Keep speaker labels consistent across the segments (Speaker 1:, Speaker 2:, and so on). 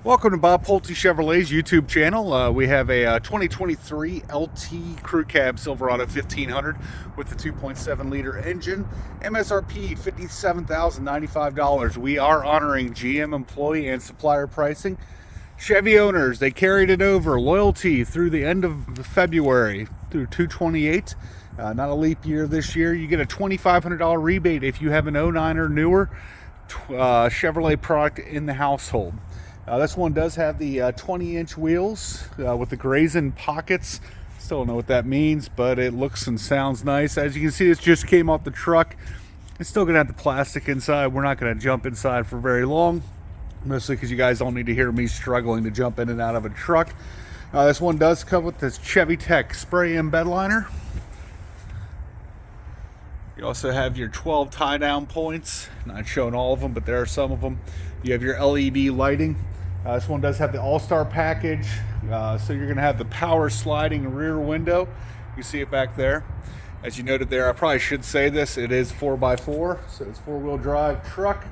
Speaker 1: Welcome to Bob Pulte Chevrolet's YouTube channel. We have a 2023 LT Crew Cab Silverado 1500 with the 2.7 liter engine. MSRP $57,095. We are honoring GM employee and supplier pricing. Chevy owners, they carried it over. Loyalty through the end of February through 2/28. Not a leap year this year. You get a $2,500 rebate if you have an 09 or newer Chevrolet product in the household. This one does have the 20-inch wheels with the grazing pockets. Still don't know what that means, but it looks and sounds nice. As you can see, this just came off the truck. It's still gonna have the plastic inside. We're not gonna jump inside for very long, mostly because you guys don't need to hear me struggling to jump in and out of a truck. This one does come with this Chevy Tech spray-in bed liner. You also have your 12 tie-down points. Not showing all of them, but there are some of them. You have your LED lighting. This one does have the All-Star package, so you're going to have the power sliding rear window. You see it back there. As you noted there, I probably should say this, it is 4x4, so it's four-wheel drive truck.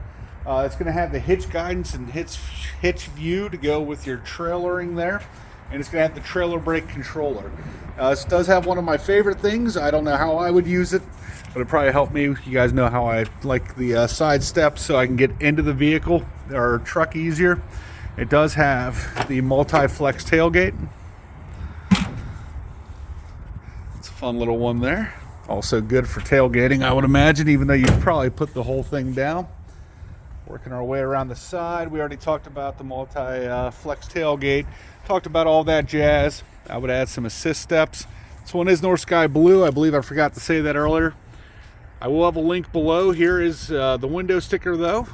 Speaker 1: It's going to have the hitch guidance and hitch view to go with your trailering there, and it's going to have the trailer brake controller. This does have one of my favorite things. I don't know how I would use it, but it probably helped me. You guys know how I like the side steps so I can get into the vehicle or truck easier. It does have the multi-flex tailgate. It's a fun little one there. Also good for tailgating, I would imagine, even though you'd probably put the whole thing down. Working our way around the side. We already talked about the multi-flex tailgate. Talked about all that jazz. I would add some assist steps. This one is Northsky blue. I believe I forgot to say that earlier. I will have a link below. Here is the window sticker though.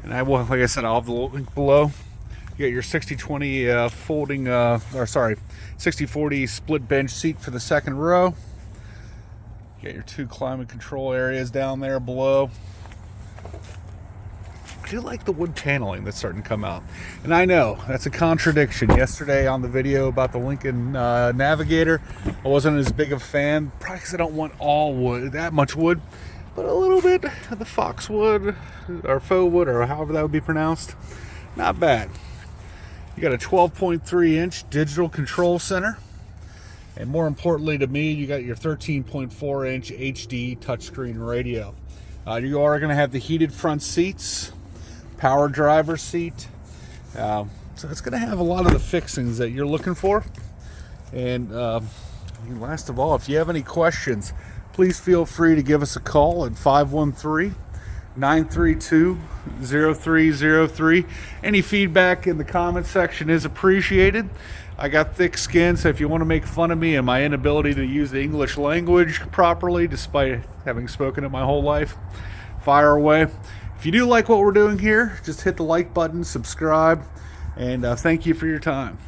Speaker 1: And I will, like I said, I'll have the link below. You got your 60/20 folding, 60/40 split bench seat for the second row. You got your two climate control areas down there below. I do like the wood paneling that's starting to come out. And I know, that's a contradiction. Yesterday on the video about the Lincoln Navigator, I wasn't as big of a fan, probably because I don't want all wood, that much wood, but a little bit of the Foxwood, or faux wood, or however that would be pronounced. Not bad. You got a 12.3-inch digital control center. And more importantly to me, you got your 13.4-inch HD touchscreen radio. You are going to have the heated front seats, power driver seat. So it's going to have a lot of the fixings that you're looking for. And last of all, if you have any questions, please feel free to give us a call at 513-932-0303. Any feedback in the comment section is appreciated. I got thick skin, so if you want to make fun of me and my inability to use the English language properly, despite having spoken it my whole life, fire away. If you do like what we're doing here, just hit the like button, subscribe, and thank you for your time.